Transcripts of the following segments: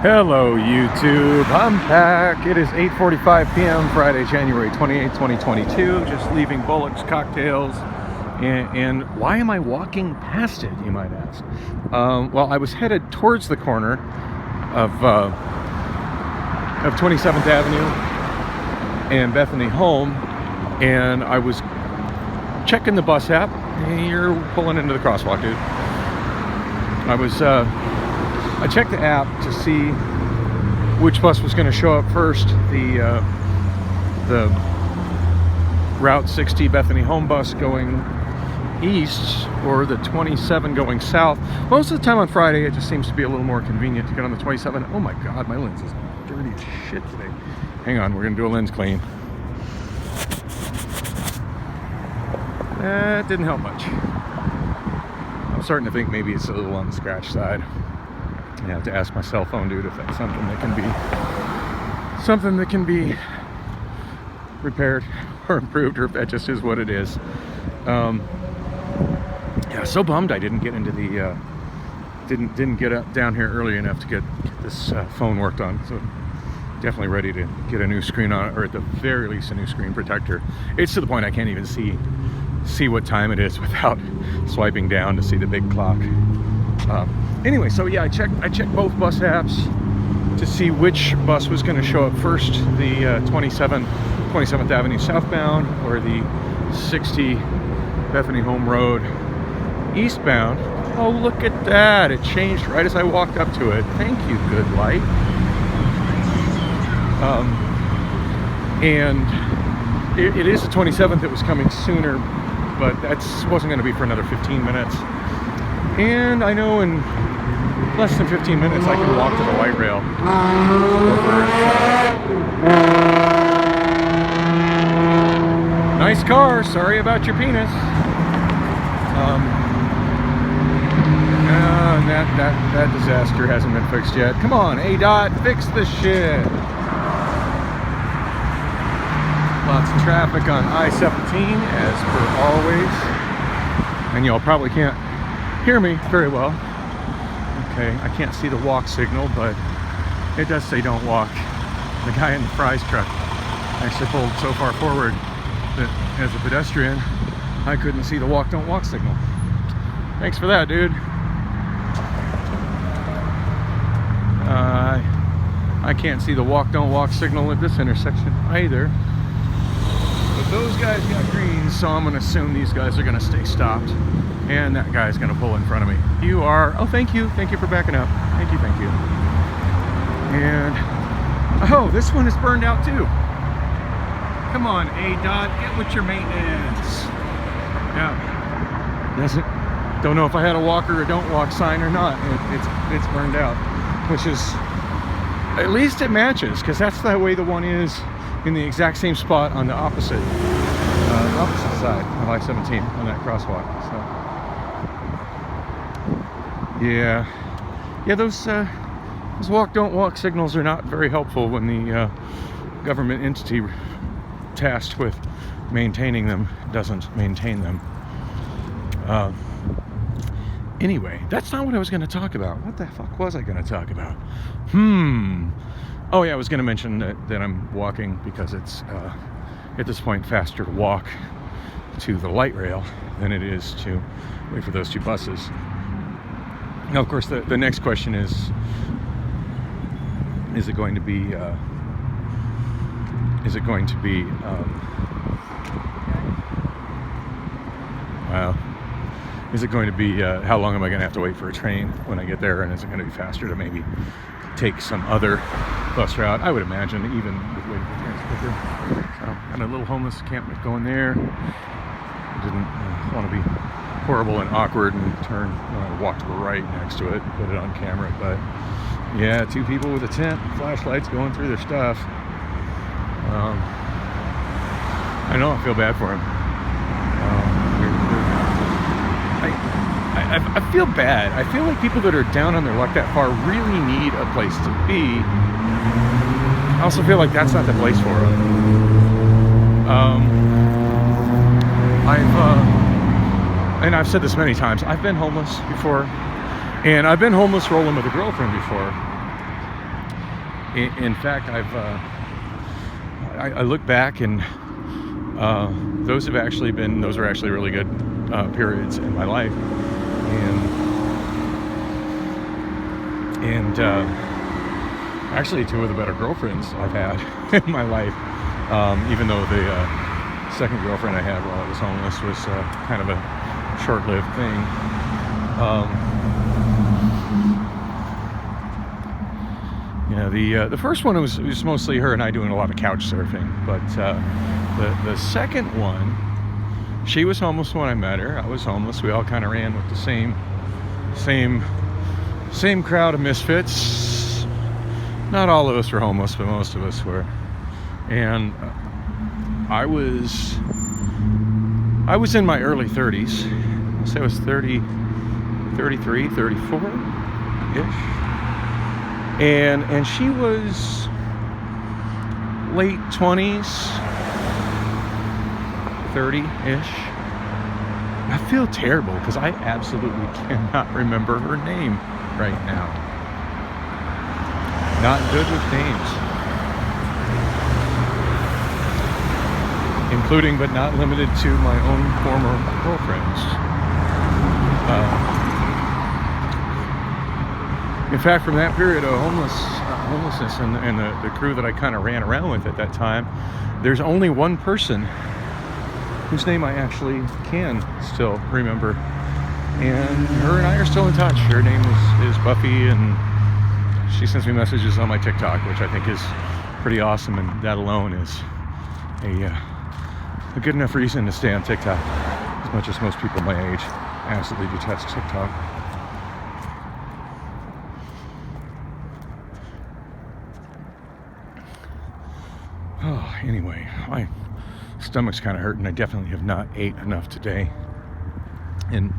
Hello YouTube, I'm back. It is 8:45 p.m. Friday, January 28, 2022. Just leaving Bullock's Cocktails. And why am I walking past it, you might ask? Well, I was headed towards the corner of 27th Avenue and Bethany Home, and I was checking the bus app. Hey, you're pulling into the crosswalk, dude. I checked the app to see which bus was going to show up first, the Route 60 Bethany Home bus going east or the 27 going south. Most of the time on Friday it just seems to be a little more convenient to get on the 27. Oh my god, my lens is dirty as shit today. Hang on, we're going to do a lens clean. That didn't help much. I'm starting to think maybe it's a little on the scratch side. I have to ask my cell phone dude if that's something that can be repaired or improved, or if that just is what it is. Yeah, so bummed I didn't get into the didn't get up down here early enough to get this phone worked on. So definitely ready to get a new screen on it, or at the very least a new screen protector. It's to the point I can't even see what time it is without swiping down to see the big clock. Anyway, so yeah, I checked both bus apps to see which bus was going to show up first, the 27th Avenue southbound or the 60 Bethany Home Road eastbound. Oh, look at that. It changed right as I walked up to it. Thank you, good light. And it is the 27th that was coming sooner, but that wasn't going to be for another 15 minutes. And I know in less than 15 minutes I can walk to the light rail over. Nice car, sorry about your penis. That disaster hasn't been fixed yet. Come on, ADOT, fix this shit. Lots of traffic on I-17 as per always. And y'all probably can't hear me very well. Okay, I can't see the walk signal, but it does say don't walk. The guy in the fries truck actually pulled so far forward that as a pedestrian I couldn't see the walk don't walk signal. Thanks for that, dude. I can't see the walk don't walk signal at this intersection either, but those guys got green, so I'm gonna assume these guys are gonna stay stopped. And that guy's gonna pull in front of me. You are, oh, thank you for backing up. Thank you. And, oh, this one is burned out too. Come on, ADOT, get with your maintenance. Yeah, don't know if I had a walker or don't walk sign or not. It's burned out, which is, at least it matches, because that's the way the one is in the exact same spot on the opposite side of I-17 on that crosswalk. So yeah, those walk don't walk signals are not very helpful when the government entity tasked with maintaining them doesn't maintain them. Anyway, that's not what I was going to talk about. What the fuck was I going to talk about? Oh yeah, I was going to mention that I'm walking because it's at this point faster to walk to the light rail than it is to wait for those two buses. Now, of course, the next question is it going to be how long am I going to have to wait for a train when I get there, and is it going to be faster to maybe take some other bus route? I would imagine, even with waiting for trains quicker. So, got a little homeless encampment going there. I didn't want to be horrible and awkward and turn when I walked right next to it and put it on camera, but yeah, two people with a tent, flashlights, going through their stuff. I know, I feel bad for him. I feel bad. I feel like people that are down on their luck that far really need a place to be. I also feel like that's not the place for them. I've said this many times, I've been homeless before, and I've been homeless rolling with a girlfriend before. In fact, I look back, and those were actually really good periods in my life, and actually 2 of the better girlfriends I've had in my life. Even though the second girlfriend I had while I was homeless was kind of a short-lived thing. The first one was mostly her and I doing a lot of couch surfing, but the second one, she was homeless when I met her. I was homeless. We all kind of ran with the same crowd of misfits. Not all of us were homeless, but most of us were. And I was in my early 30s. I'll say I was 33, 34-ish. And she was late 20s, 30-ish. I feel terrible because I absolutely cannot remember her name right now. Not good with names. Including but not limited to my own former girlfriends. In fact, from that period of homelessness and the crew that I kind of ran around with at that time, there's only one person whose name I actually can still remember. And her and I are still in touch. Her name is Buffy, and she sends me messages on my TikTok, which I think is pretty awesome, and that alone is a good enough reason to stay on TikTok, as much as most people my age absolutely detest TikTok. Oh, anyway, my stomach's kind of hurting. I definitely have not ate enough today. And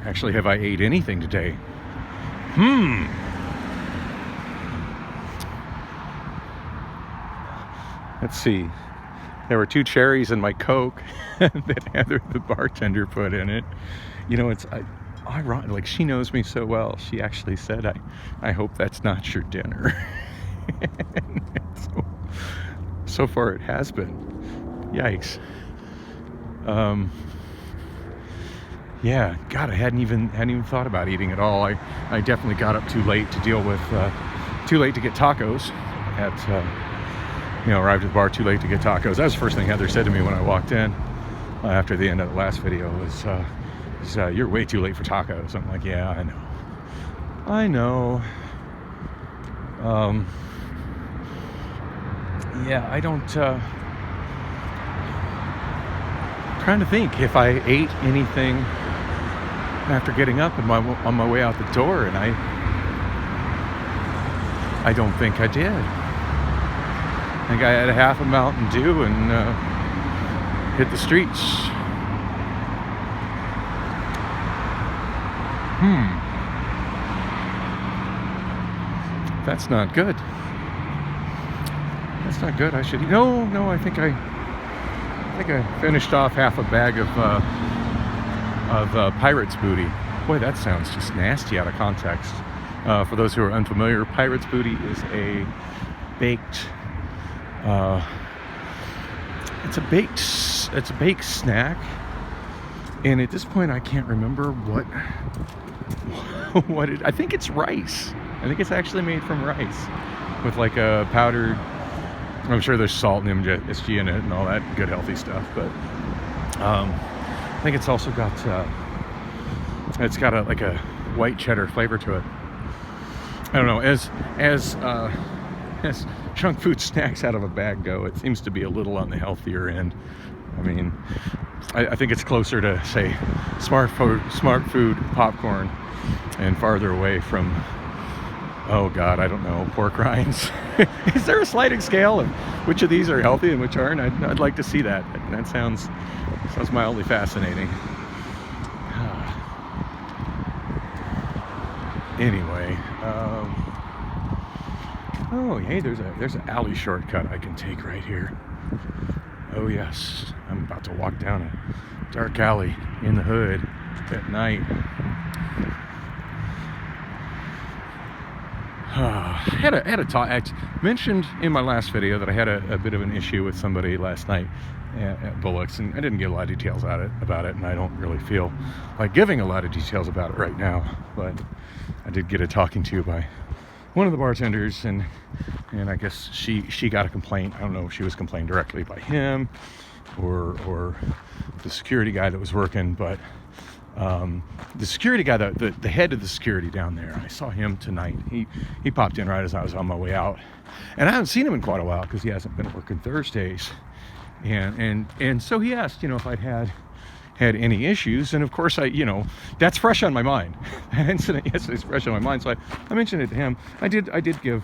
actually, have I ate anything today? Let's see. There were 2 cherries in my Coke that Heather, the bartender, put in it. You know, it's ironic. Like, she knows me so well. She actually said, I hope that's not your dinner. So far it has been. Yikes. Yeah, God, I hadn't even thought about eating at all. I definitely got up too late to deal with, too late to get tacos arrived at the bar too late to get tacos. That was the first thing Heather said to me when I walked in after the end of the last video was, you're way too late for tacos. I'm like, yeah, I know. Yeah, I don't, trying to think if I ate anything after getting up on my way out the door, and I don't think I did. I think I had a half a Mountain Dew and hit the streets. That's not good. That's not good. I should eat. No, I think I finished off half a bag of Pirate's Booty. Boy, that sounds just nasty out of context. For those who are unfamiliar, Pirate's Booty is a baked. It's a baked snack, and at this point, I can't remember what I think it's rice. I think it's actually made from rice with like a powdered. I'm sure there's salt and MSG in it and all that good healthy stuff, but I think it's also got like a white cheddar flavor to it. I don't know. As junk food snacks out of a bag go, it seems to be a little on the healthier end. I mean, I think it's closer to, say, smart food popcorn and farther away from, oh God, I don't know, pork rinds. Is there a sliding scale of which of these are healthy and which aren't? I'd like to see that. That sounds mildly fascinating. Anyway, oh, hey, there's an alley shortcut I can take right here. Oh yes, I'm about to walk down a dark alley in the hood at night. had a talk. I mentioned in my last video that I had a bit of an issue with somebody last night at Bullock's, and I didn't get a lot of details about it, and I don't really feel like giving a lot of details about it right now. But I did get a talking to by one of the bartenders, and I guess she got a complaint. I don't know if she was complained directly by him or the security guy that was working, but the security guy, the head of the security down there, I saw him tonight. He popped in right as I was on my way out, and I haven't seen him in quite a while because he hasn't been working Thursdays, and so he asked, if I'd had any issues, and of course that's fresh on my mind. That incident yesterday's fresh on my mind, so I mentioned it to him. I did give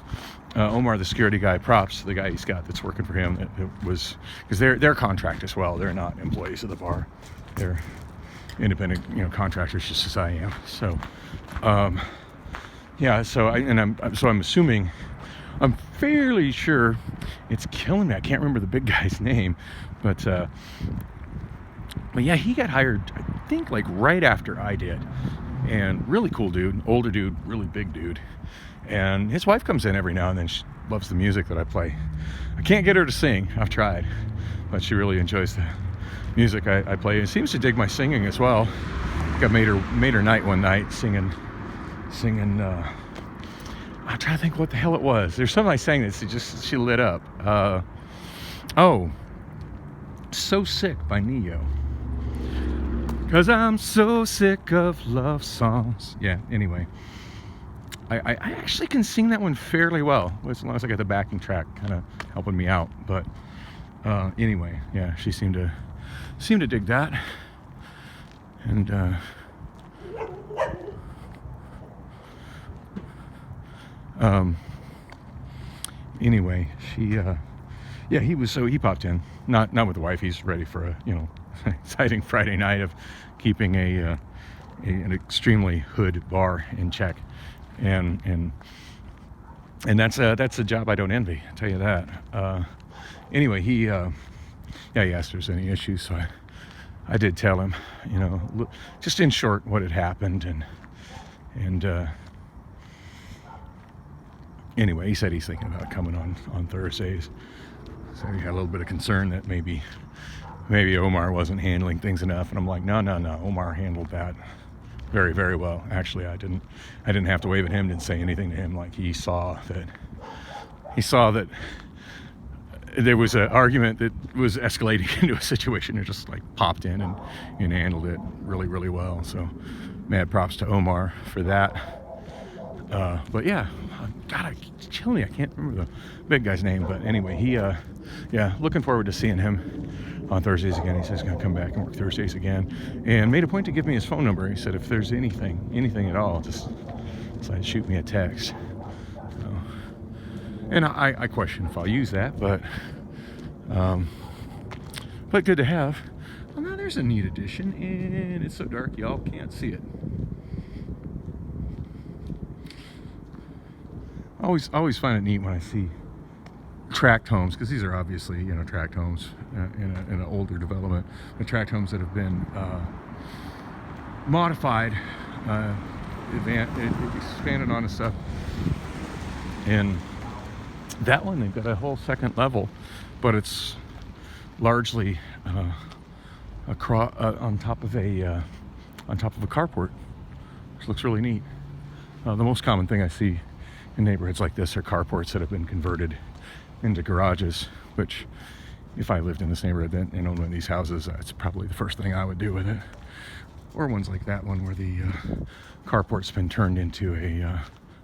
Omar, the security guy, props. The guy he's got that's working for him, it was because they're contract as well. They're not employees of the bar. They're independent, contractors, just as I am. So, yeah. So I'm assuming, I'm fairly sure it's killing me. I can't remember the big guy's name, but yeah, he got hired, I think, like right after I did, and really cool dude, older dude, really big dude. And his wife comes in every now and then. She loves the music that I play. I can't get her to sing. I've tried, but she really enjoys the music I play, and seems to dig my singing as well. I made her night one night singing. I'm trying to think what the hell it was. There's something I sang that she lit up. So Sick by Neo. 'Cause I'm so sick of love songs. Yeah, anyway. I actually can sing that one fairly well, as long as I got the backing track kind of helping me out. But anyway, yeah, she seemed to dig that. And anyway, he popped in, not with the wife. He's ready for a exciting Friday night of keeping an extremely hood bar in check, and that's a job I don't envy, I'll tell you that. Anyway, he asked if there's any issues, so I did tell him, just in short what had happened, and anyway, he said he's thinking about coming on Thursdays. So he had a little bit of concern that maybe Omar wasn't handling things enough, and I'm like, no, Omar handled that very, very well. Actually, I didn't have to wave at him, didn't say anything to him. Like, he saw that there was an argument that was escalating into a situation, and just like popped in and handled it really, really well. So mad props to Omar for that. But yeah, God, it's killing me. I can't remember the big guy's name, but anyway, looking forward to seeing him on Thursdays again. He says he's going to come back and work Thursdays again, and made a point to give me his phone number. He said if there's anything at all, just shoot me a text. And I question if I'll use that, but good to have. Well, now there's a neat addition, and it's so dark y'all can't see it. Always find it neat when I see tract homes, because these are obviously tract homes in an older development, the tract homes that have been modified, expanded on and stuff. And that one, they've got a whole second level, but it's largely on top of a carport, which looks really neat. The most common thing I see in neighborhoods like this are carports that have been converted into garages, which if I lived in this neighborhood and owned one of these houses, that's probably the first thing I would do with it. Or ones like that one where the carport's been turned into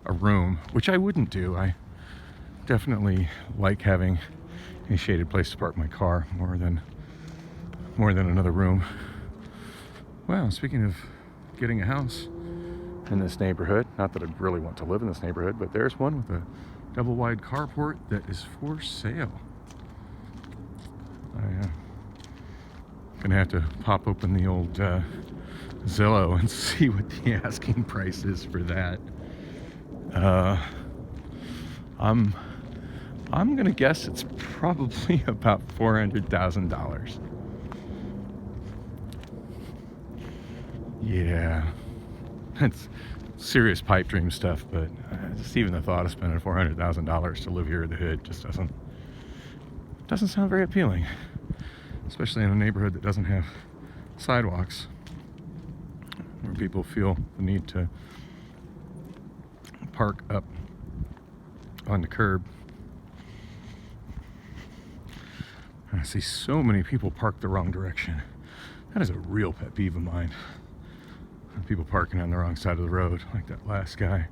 a room, which I wouldn't do. I definitely like having a shaded place to park my car more than another room. Well, speaking of getting a house in this neighborhood, not that I'd really want to live in this neighborhood, but there's one with a double wide carport that is for sale. I'm gonna have to pop open the old Zillow and see what the asking price is for that. I'm gonna guess it's probably about $400,000. Yeah, serious pipe dream stuff, but just even the thought of spending $400,000 to live here in the hood just doesn't sound very appealing, especially in a neighborhood that doesn't have sidewalks, where people feel the need to park up on the curb. I see so many people park the wrong direction. That is a real pet peeve of mine. People parking on the wrong side of the road, like that last guy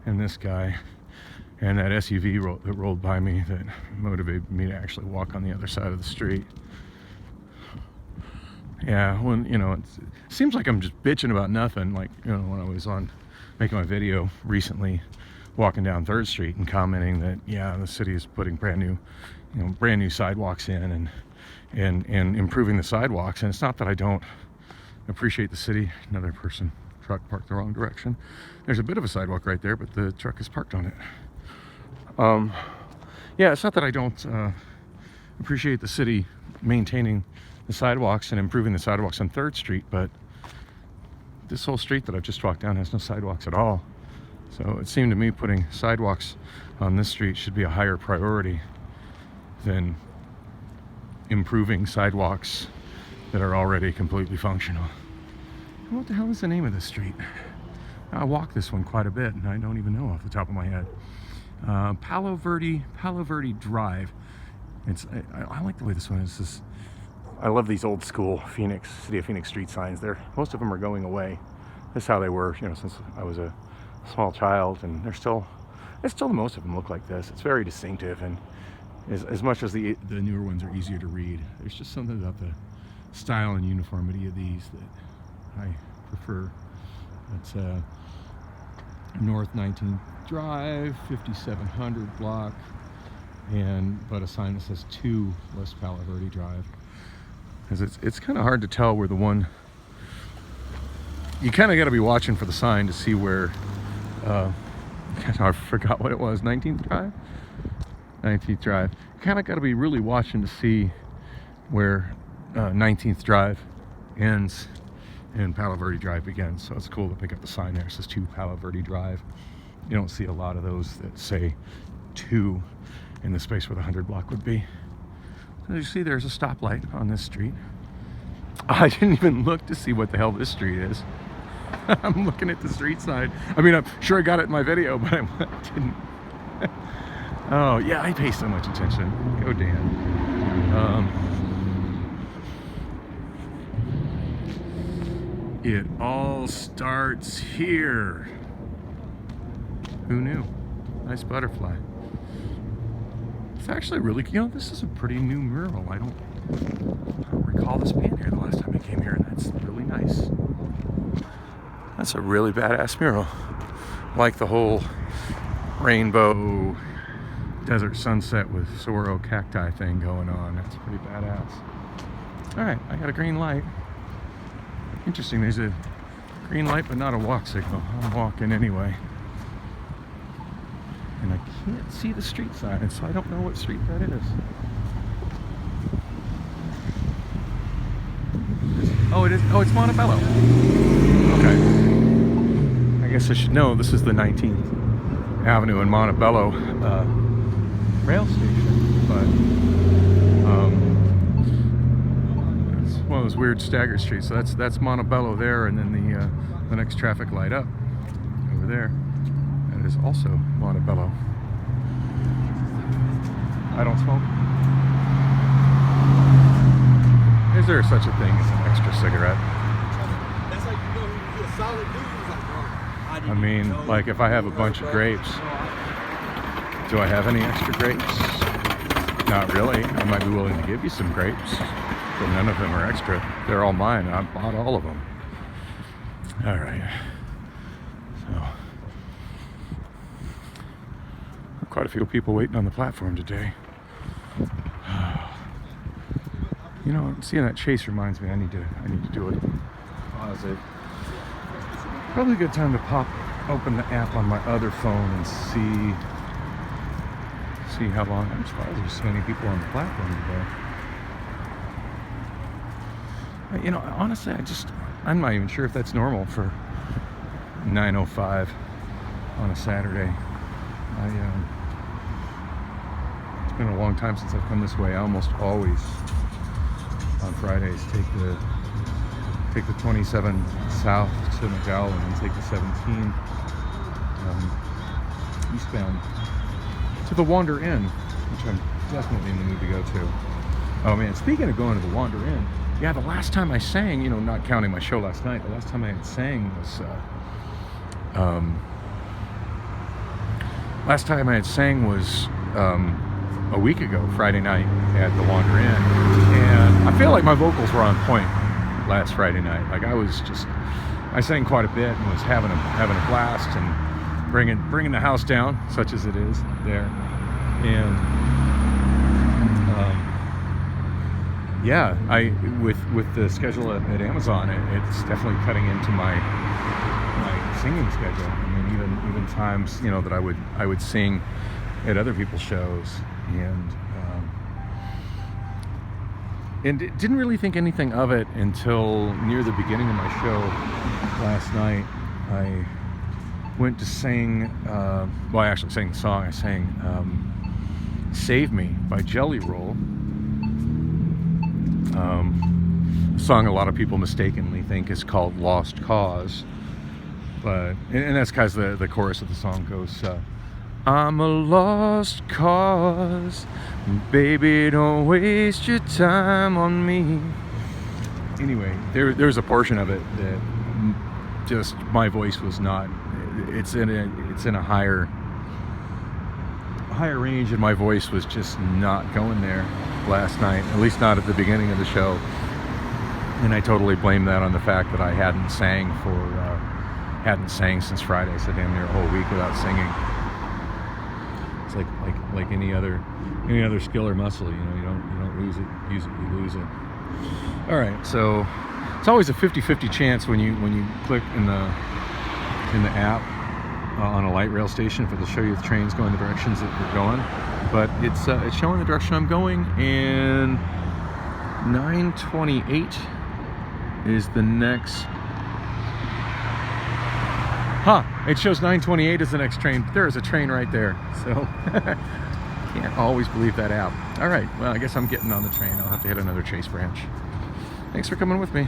and this guy and that SUV that rolled by me that motivated me to actually walk on the other side of the street. Yeah, when, you know, it seems like I'm just bitching about nothing. Like, you know, when I was on making my video recently, walking down 3rd Street and commenting that, yeah, the city is putting brand new sidewalks in and improving the sidewalks. And it's not that I don't appreciate the city. Another truck parked the wrong direction. There's a bit of a sidewalk right there, but the truck is parked on it. Yeah, it's not that I don't appreciate the city maintaining the sidewalks and improving the sidewalks on 3rd Street, but this whole street that I've just walked down has no sidewalks at all. So it seemed to me putting sidewalks on this street should be a higher priority than improving sidewalks that are already completely functional. And what the hell is the name of this street? I walk this one quite a bit and I don't even know off the top of my head. Palo Verde Drive. I like the way this one is. I love these old school City of Phoenix street signs. Most of them are going away. This is how they were, you know, since I was a small child, and most of them look like this. It's very distinctive, and as much as the newer ones are easier to read, there's just something about the style and uniformity of these that I prefer. It's North 19th Drive, 5700 block, but a sign that says 2 West Palo Verde Drive. Because it's kind of hard to tell where the one. You kind of got to be watching for the sign to see where. I forgot what it was. 19th Drive. 19th Drive. You kind of got to be really watching to see where 19th Drive ends and Palo Verde Drive begins. So it's cool to pick up the sign there. It says 2 Palo Verde Drive. You don't see a lot of those that say 2 in the space where the 100 block would be. So you see there's a stoplight on this street. I didn't even look to see what the hell this street is. I'm looking at the street sign. I mean, I'm sure I got it in my video, but I didn't. Oh, yeah, I pay so much attention. Go Dan. It all starts here. Who knew? Nice butterfly. It's actually really, you know, this is a pretty new mural. I don't recall this being here the last time I came here, and that's really nice. That's a really badass mural. Like the whole rainbow desert sunset with sorrel cacti thing going on. That's pretty badass. All right, I got a green light. Interesting, there's a green light but not a walk signal. I'm walking anyway. And I can't see the street sign, so I don't know what street that is. Oh, it is. Oh, it's Montebello. Okay. I guess I should know this is the 19th Avenue and Montebello rail station, but it's one of those weird staggered streets. So that's Montebello there, and then the next traffic light up over there. That is also Montebello. I don't smoke. Is there such a thing as an extra cigarette? That's like, you know, you're a solid dude. Like, I mean, like if I have a bunch of grapes, do I have any extra grapes? Not really. I might be willing to give you some grapes, but none of them are extra. They're all mine. I bought all of them. All right. So, quite a few people waiting on the platform today. You know, seeing that chase reminds me I need to do it. Pause it. Probably a good time to open the app on my other phone and see how long. I'm surprised there's so many people on the platform today. You know, honestly, I'm not even sure if that's normal for 9:05 on a Saturday. It's been a long time since I've come this way. I almost always on Fridays take the 27 south to McGowan and take the 17 eastbound to the Wander Inn, which I'm definitely in the mood to go to. Oh man, speaking of going to the Wander Inn, yeah, the last time I sang, you know, not counting my show last night, the last time I had sang was a week ago, Friday night at the Wander Inn, and I feel like my vocals were on point last Friday night. Like I sang quite a bit and was having a blast and bringing the house down, such as it is there, and yeah, with the schedule at Amazon, it's definitely cutting into my singing schedule. I mean, even times, you know, that I would sing at other people's shows, and didn't really think anything of it until near the beginning of my show last night. I went to sing, well, I actually sang the song. I sang Save Me by Jelly Roll, a song a lot of people mistakenly think is called Lost Cause, but, and that's because the chorus of the song goes, I'm a lost cause, baby, don't waste your time on me. Anyway, there's a portion of it that just my voice was not. It's in a higher range, and my voice was just not going there last night. At least not at the beginning of the show, and I totally blame that on the fact that I hadn't sang since Friday, so damn near a whole week without singing. It's like any other skill or muscle, you know, you don't lose it, use it, you lose it. All right, so it's always a 50-50 chance when you click in the app on a light rail station if it'll show you the trains going the directions that you're going, but it's showing the direction I'm going, and 9:28 is the next. It shows 9:28 as the next train. There is a train right there, so can't always believe that app. All right, well, I guess I'm getting on the train. I'll have to hit another Chase branch. Thanks for coming with me.